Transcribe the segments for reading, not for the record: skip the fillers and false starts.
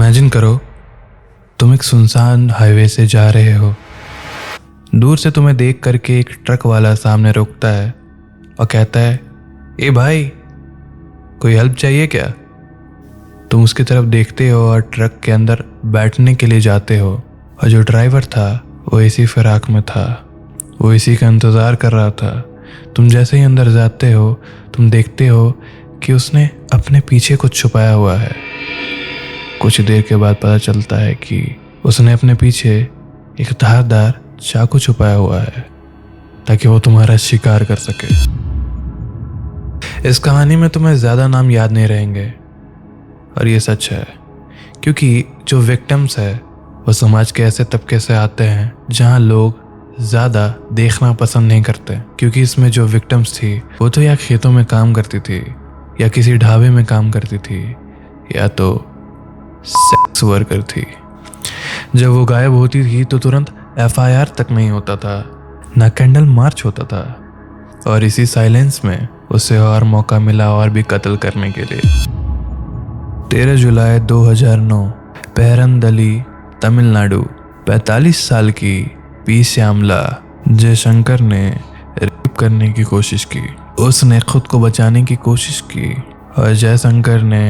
Imagine करो, तुम एक सुनसान हाईवे से जा रहे हो। दूर से तुम्हें देख करके एक ट्रक वाला सामने रुकता है और कहता है, ए भाई, कोई हेल्प चाहिए क्या? तुम उसकी तरफ देखते हो और ट्रक के अंदर बैठने के लिए जाते हो। और जो ड्राइवर था वो इसी फिराक में था, वो इसी का इंतज़ार कर रहा था। तुम जैसे ही अंदर जाते हो, तुम देखते हो कि उसने अपने पीछे कुछ छुपाया हुआ है। कुछ देर के बाद पता चलता है कि उसने अपने पीछे एक धारदार चाकू छुपाया हुआ है ताकि वो तुम्हारा शिकार कर सके। इस कहानी में तुम्हें ज़्यादा नाम याद नहीं रहेंगे और ये सच है, क्योंकि जो विक्टिम्स है वो समाज के ऐसे तबके से आते हैं जहाँ लोग ज़्यादा देखना पसंद नहीं करते। क्योंकि इसमें जो विक्टिम्स थी वो तो या खेतों में काम करती थी, या किसी ढाबे में काम करती थी, या तो सेक्स वर्कर थी। जब वो गायब होती थी तो तुरंत FIR तक नहीं होता था, ना कैंडल मार्च होता था, और इसी साइलेंस में उसे और मौका मिला और भी कत्ल करने के लिए। 13 जुलाई 2009, पेरंदली, तमिलनाडु। 45 साल की पी श्यामला जयशंकर ने रेप करने की कोशिश की। उसने खुद को बचाने की कोशिश की और जयशंकर ने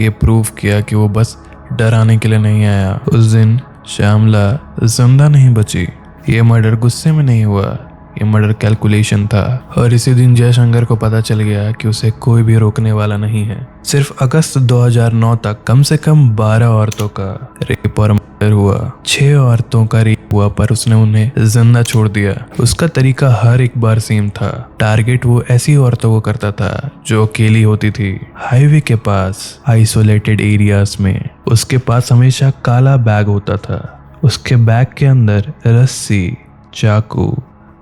ये प्रूव किया कि वो बस डराने के लिए नहीं आया। उस दिन श्यामला जिंदा नहीं बची। ये मर्डर गुस्से में नहीं हुआ, ये मर्डर कैलकुलेशन था। और इसी दिन जयशंकर को पता चल गया कि उसे कोई भी रोकने वाला नहीं है। सिर्फ अगस्त 2009 तक कम से कम 12 औरतों का रेप और मर्डर हुआ। 6 औरतों का रेप हुआ पर उसने उन्हें जिंदा छोड़ दिया। उसका तरीका हर एक बार सेम था। टारगेट वो ऐसी औरतों को करता था जो अकेली होती थी, हाईवे के पास, आइसोलेटेड एरियाज में। उसके पास हमेशा काला बैग होता था। उसके बैग के अंदर रस्सी, चाकू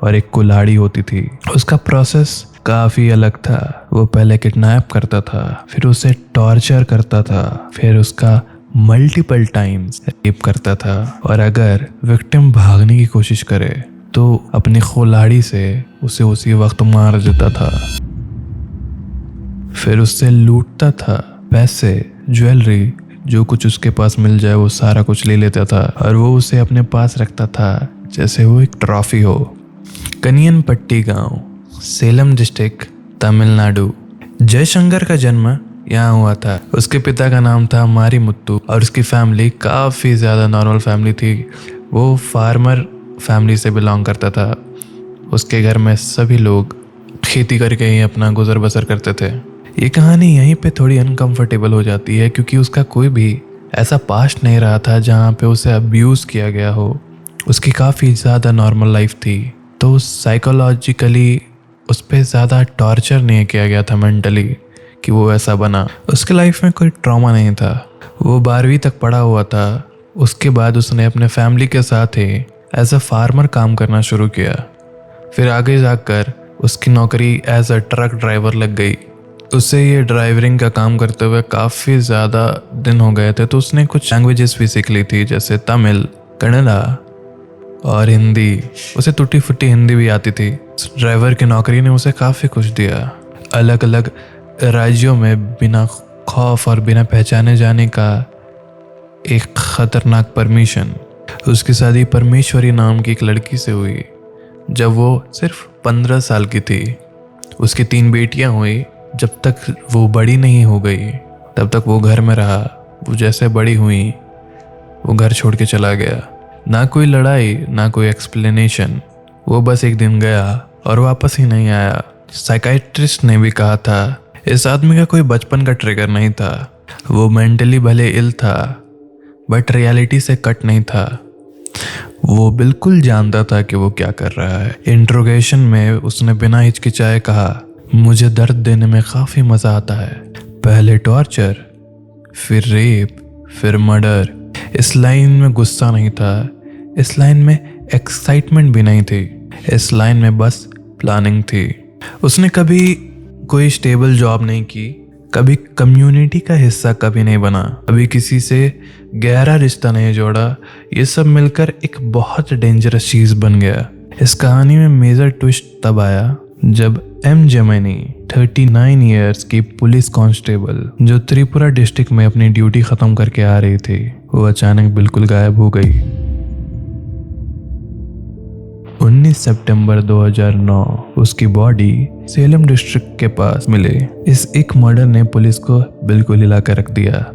और एक कुल्हाड़ी होती थी। उसका प्रोसेस काफी अलग था। वो पहले किडनैप करता था, फिर उसे टॉर्चर करता था, फिर उसका मल्टीपल टाइम्स रेप करता था, और अगर विक्टिम भागने की कोशिश करे तो अपनी कुल्हाड़ी से उसे उसी वक्त मार देता था। फिर उससे लूटता था पैसे, ज्वेलरी, जो कुछ उसके पास मिल जाए वो सारा कुछ ले लेता था, और वो उसे अपने पास रखता था जैसे वो एक ट्रॉफी हो। कनियनपट्टी गांव, सेलम डिस्ट्रिक्ट, तमिलनाडु। जयशंकर का जन्म यहाँ हुआ था। उसके पिता का नाम था मारीमुत्तु और उसकी फैमिली काफ़ी ज़्यादा नॉर्मल फैमिली थी। वो फार्मर फैमिली से बिलोंग करता था। उसके घर में सभी लोग खेती करके ही अपना गुजर बसर करते थे। ये कहानी यहीं पे थोड़ी अनकंफर्टेबल हो जाती है क्योंकि उसका कोई भी ऐसा पास्ट नहीं रहा था जहाँ पे उसे अब्यूज़ किया गया हो। उसकी काफ़ी ज़्यादा नॉर्मल लाइफ थी, तो साइकोलॉजिकली उस पर ज़्यादा टॉर्चर नहीं किया गया था मेंटली कि वो ऐसा बना। उसके लाइफ में कोई ट्रॉमा नहीं था। वो 12वीं तक पढ़ा हुआ था। उसके बाद उसने अपने फैमिली के साथ ही एज अ फार्मर काम करना शुरू किया। फिर आगे जाकर उसकी नौकरी एज अ ट्रक ड्राइवर लग गई। उससे ये ड्राइवरिंग का काम करते हुए काफ़ी ज़्यादा दिन हो गए थे, तो उसने कुछ लैंग्वेजेस भी सीख ली थी, जैसे तमिल, कन्नड़ा और हिंदी। उसे टूटी फूटी हिंदी भी आती थी। ड्राइवर की नौकरी ने उसे काफ़ी कुछ दिया। अलग अलग राज्यों में बिना खौफ और बिना पहचाने जाने का एक खतरनाक परमिशन। उसकी शादी परमेश्वरी नाम की एक लड़की से हुई जब वो सिर्फ 15 साल की थी। उसकी 3 बेटियां हुई। जब तक वो बड़ी नहीं हो गई तब तक वो घर में रहा। वो जैसे बड़ी हुई वो घर छोड़ के चला गया। ना कोई लड़ाई, ना कोई एक्सप्लेनेशन। वो बस एक दिन गया और वापस ही नहीं आया। साइकाइट्रिस्ट ने भी कहा था इस आदमी का कोई बचपन का ट्रिगर नहीं था। वो मेंटली भले इल था बट रियलिटी से कट नहीं था। वो बिल्कुल जानता था कि वो क्या कर रहा है। इंट्रोगेशन में उसने बिना हिचकिचाए कहा, मुझे दर्द देने में काफ़ी मज़ा आता है। पहले टॉर्चर, फिर रेप, फिर मर्डर। इस लाइन में गुस्सा नहीं था, इस लाइन में एक्साइटमेंट भी नहीं थी, इस लाइन में बस प्लानिंग थी। उसने कभी कोई स्टेबल जॉब नहीं की, कभी कम्युनिटी का हिस्सा कभी नहीं बना, कभी किसी से गहरा रिश्ता नहीं जोड़ा। ये सब मिलकर एक बहुत डेंजरस चीज़ बन गया। इस कहानी में मेजर ट्विस्ट तब आया जब एम जेमिनी 39 इयर्स की पुलिस कांस्टेबल जो त्रिपुरा डिस्ट्रिक्ट में अपनी ड्यूटी खत्म करके आ रही थी, वो अचानक बिल्कुल गायब हो गई। 19 सितंबर 2009 उसकी बॉडी सेलम डिस्ट्रिक्ट के पास मिले। इस एक मर्डर ने पुलिस को बिल्कुल हिला कर रख दिया।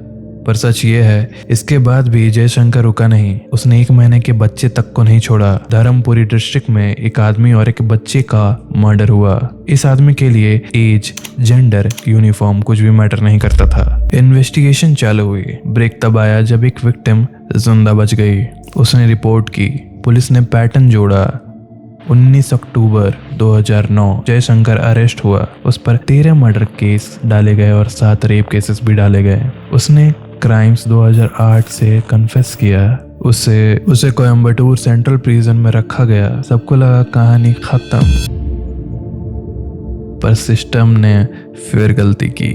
पर सच ये है, इसके बाद भी जयशंकर रुका नहीं। उसने 1 महीने के बच्चे तक को नहीं छोड़ा। धर्मपुरी डिस्ट्रिक्ट में एक आदमी और एक बच्चे का मर्डर हुआ। इस आदमी के लिए एज, जेंडर, यूनिफॉर्म कुछ भी मैटर नहीं करता था। इन्वेस्टिगेशन चालू हुई। ब्रेक तब आया जब एक विक्टिम जिंदा बच गई। उसने रिपोर्ट की। पुलिस ने पैटर्न जोड़ा। 19 अक्टूबर 2009 जयशंकर अरेस्ट हुआ। उस पर 13 मर्डर केस डाले गए और 7 रेप केसेस भी डाले गए। उसने क्राइम्स 2008 से कन्फेस किया। उसे कोयम्बटूर सेंट्रल प्रिजन में रखा गया। सबको लगा कहानी खत्म, पर सिस्टम ने फिर गलती की।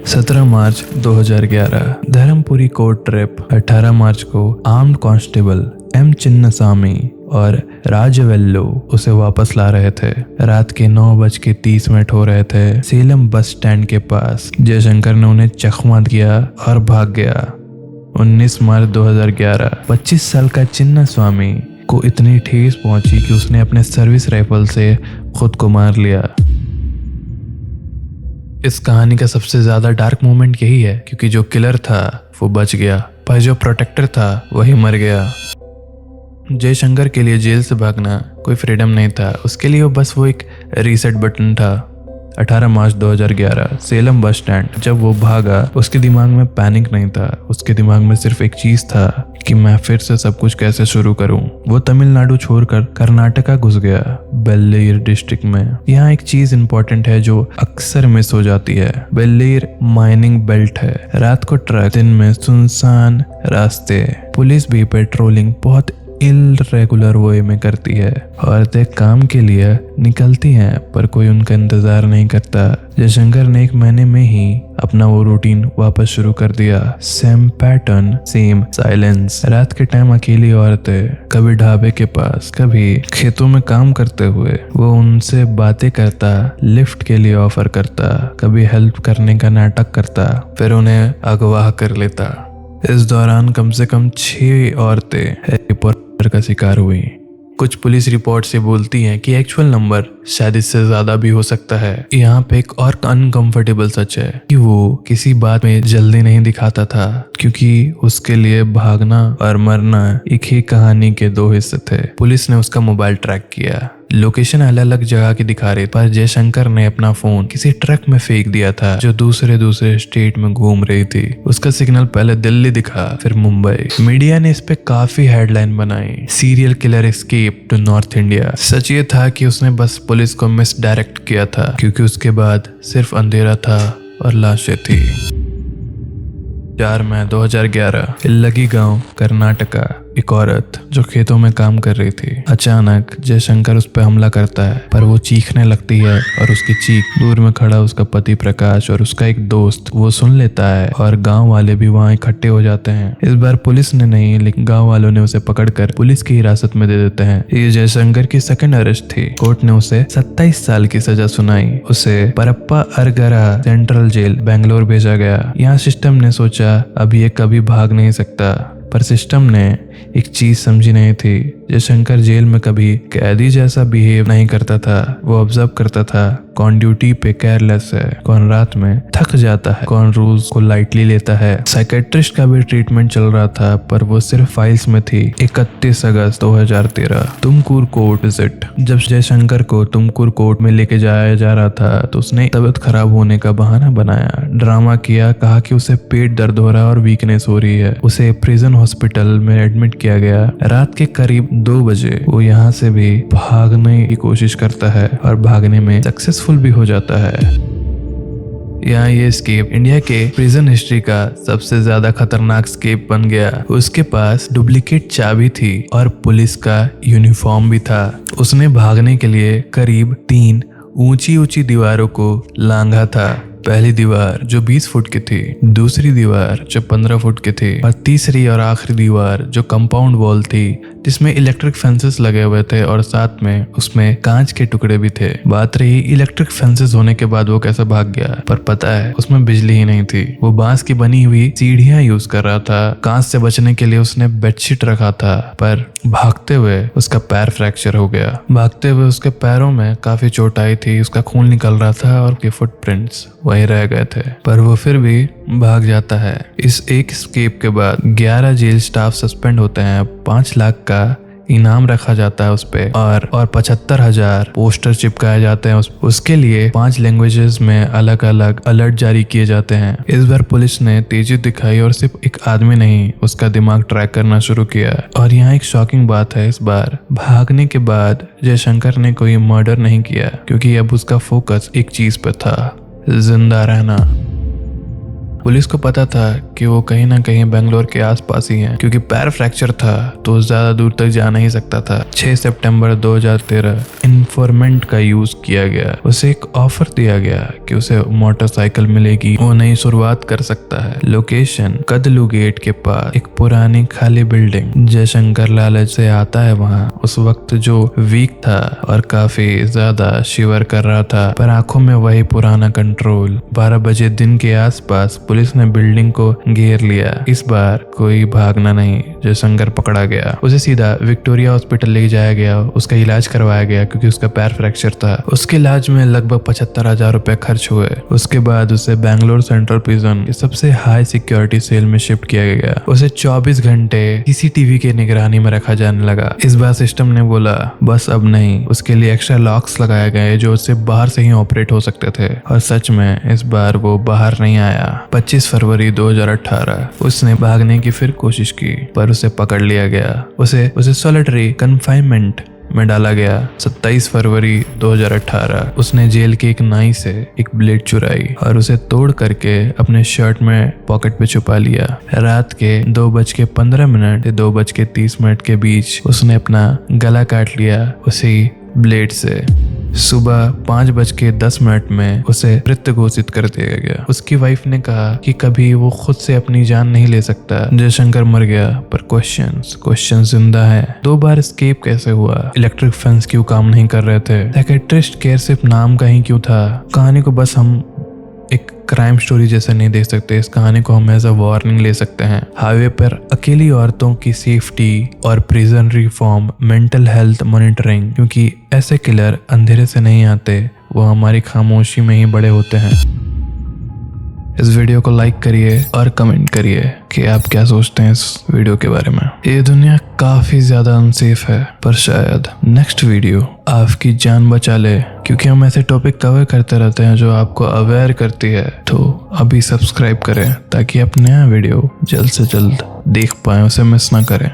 17 मार्च 2011 धर्मपुरी कोर्ट ट्रिप। 18 मार्च को आर्म्ड कांस्टेबल एम चिन्नसामी और राजवेल्लो उसे वापस ला रहे थे। रात के 9:30 हो रहे थे। सेलम बस स्टैंड के पास जयशंकर ने उन्हें चकमा दिया और भाग गया। 19 मार्च 2011 25 साल का चिन्नस्वामी को इतनी ठेस पहुंची कि उसने अपने सर्विस राइफल से खुद को मार लिया। इस कहानी का सबसे ज्यादा डार्क मोमेंट यही है, क्योंकि जो किलर था वो बच गया, पर जो प्रोटेक्टर था वही मर गया। जयशंकर के लिए जेल से भागना कोई फ्रीडम नहीं था। उसके लिए बस वो एक रीसेट बटन था। 18 मार्च 2011 सेलम बस स्टैंड। जब वो भागा, उसके दिमाग में पैनिक नहीं था। उसके दिमाग में सिर्फ एक चीज था कि मैं फिर से सब कुछ कैसे शुरू करूं। वो तमिलनाडु छोड़कर कर्नाटका घुस गया, बेल्लेर डिस्ट्रिक्ट में। यहाँ एक चीज इंपॉर्टेंट है जो अक्सर मिस हो जाती है। बेल्लेर माइनिंग बेल्ट है। रात को ट्रक, दिन में सुनसान रास्ते। पुलिस भी पेट्रोलिंग बहुत इलरेगुलर वे में करती है। औरतें काम के लिए निकलती हैं, पर कोई उनका इंतजार नहीं करता। जयशंकर ने 1 महीने में ही अपना वो रूटीन वापस शुरू कर दिया। Same pattern, same silence. रात के टाइम अकेली औरतें, कभी ढाबे के पास, कभी खेतों में काम करते हुए। वो उनसे बातें करता, लिफ्ट के लिए ऑफर करता, कभी हेल्प करने का नाटक करता, फिर उन्हें अगवा कर लेता। इस दौरान कम से कम 6 औरतें का शिकार हुई। कुछ पुलिस रिपोर्ट से बोलती हैं कि एक्चुअल नंबर शायद इससे ज्यादा भी हो सकता है। यहाँ पे एक और अनकंफर्टेबल सच है कि वो किसी बात में जल्दी नहीं दिखाता था, क्योंकि उसके लिए भागना और मरना एक ही कहानी के 2 हिस्से थे। पुलिस ने उसका मोबाइल ट्रैक किया। लोकेशन अलग अलग जगह की दिखा रही, पर जयशंकर ने अपना फोन किसी ट्रक में फेंक दिया था जो दूसरे स्टेट में घूम रही थी। उसका सिग्नल पहले दिल्ली दिखा, फिर मुंबई। मीडिया ने इस पे काफी हेडलाइन बनाई, serial killer escape to north India. सच ये था कि उसने बस पुलिस को मिस डायरेक्ट किया था, क्योंकि उसके बाद सिर्फ अंधेरा था और लाशें थी। 4 मई 2011 इल्लगी गांव, कर्नाटका। एक औरत जो खेतों में काम कर रही थी, अचानक जयशंकर उस पर हमला करता है, पर वो चीखने लगती है और उसकी चीख दूर में खड़ा उसका पति प्रकाश और उसका एक दोस्त वो सुन लेता है, और गांव वाले भी वहां इकट्ठे हो जाते हैं। इस बार पुलिस ने नहीं, लेकिन गांव वालों ने उसे पकड़कर पुलिस की हिरासत में दे देते हैं। ये जयशंकर की सेकंड अरेस्ट थी। कोर्ट ने उसे 27 साल की सजा सुनाई। उसे परप्पा अरगरा सेंट्रल जेल बेंगलोर भेजा गया। यहाँ सिस्टम ने सोचा अब ये कभी भाग नहीं सकता, पर सिस्टम ने एक चीज समझी नहीं थी। जयशंकर जेल में कभी कैदी जैसा बिहेव नहीं करता था। वो ऑब्जर्व करता था कौन ड्यूटी पे केयरलेस है, कौन रात में थक जाता है, कौन रूल्स को लाइटली लेता है। साइकेट्रिस्ट का भी ट्रीटमेंट चल रहा था, पर वो सिर्फ फाइल्स में थी। 31 अगस्त 2013 तुमकुर कोर्ट विजिट। जब जयशंकर को तुमकुर कोर्ट में लेके जाया जा रहा था, तो उसने तबीयत खराब होने का बहाना बनाया, ड्रामा किया, कहा कि उसे पेट दर्द हो रहा है और वीकनेस हो रही है। उसे प्रिजन हॉस्पिटल में एडमिट किया गया। रात के करीब 2 बजे वो यहाँ से भी भागने की कोशिश करता है और भागने में सक्सेसफुल भी हो जाता है। यहाँ ये स्केप इंडिया के प्रिजन हिस्ट्री का सबसे ज्यादा खतरनाक स्केप बन गया। उसके पास डुप्लीकेट चाबी थी और पुलिस का यूनिफॉर्म भी था। उसने भागने के लिए करीब 3 ऊंची ऊंची दीवारों को लांघा था। पहली दीवार जो 20 फुट की थी, दूसरी दीवार जो 15 फुट की थी और तीसरी और आखिरी दीवार जो कंपाउंड वॉल थी जिसमें इलेक्ट्रिक फेंसेस लगे हुए थे और साथ में उसमें कांच के टुकड़े भी थे। बात रही इलेक्ट्रिक फेंसेस होने के बाद वो कैसे भाग गया, पर पता है उसमें बिजली ही नहीं थी। वो बांस की बनी हुई सीढ़ियां यूज कर रहा था। कांच से बचने के लिए उसने बेडशीट रखा था, पर भागते हुए उसका पैर फ्रैक्चर हो गया। भागते हुए उसके पैरों में काफी चोट आई थी, उसका खून निकल रहा था और उसके फुटप्रिंट्स वहीं रह गए थे, पर वो फिर भी भाग जाता है। इस एक स्केप के बाद 11 जेल स्टाफ सस्पेंड होते हैं, 5 लाख का इनाम रखा जाता है उस पे और 75,000 पोस्टर चिपकाए जाते हैं उसके लिए 5 लैंग्वेजेस में अलग अलग अलर्ट जारी किए जाते हैं। इस बार पुलिस ने तेजी दिखाई और सिर्फ एक आदमी नहीं, उसका दिमाग ट्रैक करना शुरू किया। और यहाँ एक शॉकिंग बात है, इस बार भागने के बाद जयशंकर ने कोई मर्डर नहीं किया, क्योंकि अब उसका फोकस एक चीज पे था, जिंदा रहना। पुलिस को पता था कि वो कहीं ना कहीं बेंगलोर के आसपास ही है, क्योंकि पैर फ्रैक्चर था तो ज्यादा दूर तक जा नहीं सकता था। 6 सितंबर 2013 इन्फॉर्मेंट का यूज किया गया। उसे एक ऑफर दिया गया कि उसे मोटरसाइकिल मिलेगी, वो नई शुरुआत कर सकता है। लोकेशन कदलू गेट के पास एक पुरानी खाली बिल्डिंग। जयशंकर लालच से आता है वहाँ। उस वक्त जो वीक था और काफी ज्यादा शिवर कर रहा था, पर आंखों में वही पुराना कंट्रोल। 12 बजे दिन के आसपास पुलिस ने बिल्डिंग को घेर लिया। इस बार कोई भागना नहीं, जयशंकर पकड़ा गया। उसे सीधा विक्टोरिया हॉस्पिटल ले जाया गया, उसका इलाज करवाया गया क्योंकि उसका पैर फ्रैक्चर था। उसके इलाज में लगभग 75,000 रुपए खर्च हुए। उसके बाद उसे बैंगलोर सेंट्रल प्रिजन के सबसे हाई सिक्योरिटी सेल में शिफ्ट किया गया। उसे 24 घंटे सीसीटीवी के निगरानी में रखा जाने लगा। इस बार सिस्टम ने बोला बस अब नहीं, उसके लिए एक्स्ट्रा लॉक्स लगाए गए जो उससे बाहर से ही ऑपरेट हो सकते थे। और सच में इस बार वो बाहर नहीं आया। 25 फरवरी 2018 उसने भागने की फिर कोशिश की, पर उसे पकड़ लिया गया। उसे सॉलिटरी कन्फाइनमेंट में डाला गया। 27 फरवरी 2018 उसने जेल के एक नाई से एक ब्लेड चुराई और उसे तोड़ करके अपने शर्ट में पॉकेट पे छुपा लिया। रात के 2:15 से 2:30 के बीच उसने अपना गला काट लिया उसी ब्लेड से। सुबह 5:10 में उसे मृत घोषित कर दिया गया। उसकी वाइफ ने कहा कि कभी वो खुद से अपनी जान नहीं ले सकता। जयशंकर मर गया, पर क्वेश्चन जिंदा है। 2 बार एस्केप कैसे हुआ? इलेक्ट्रिक फेंस क्यों काम नहीं कर रहे थे? साइकियाट्रिस्ट केयर सिर्फ नाम का ही क्यों था? कहानी को बस हम एक क्राइम स्टोरी जैसे नहीं देख सकते, इस कहानी को हम एज अ वार्निंग ले सकते हैं। हाईवे पर अकेली औरतों की सेफ्टी और prison reform, mental health monitoring, क्योंकि ऐसे किलर अंधेरे से नहीं आते, वो हमारी खामोशी में ही बड़े होते हैं। इस वीडियो को लाइक करिए और कमेंट करिए कि आप क्या सोचते हैं इस वीडियो के बारे में। ये दुनिया काफी ज्यादा अनसेफ है, पर शायद नेक्स्ट वीडियो आपकी जान बचा ले, क्योंकि हम ऐसे टॉपिक कवर करते रहते हैं जो आपको अवेयर करती है। तो अभी सब्सक्राइब करें ताकि आप नया वीडियो जल्द से जल्द देख पाए, उसे मिस ना करें।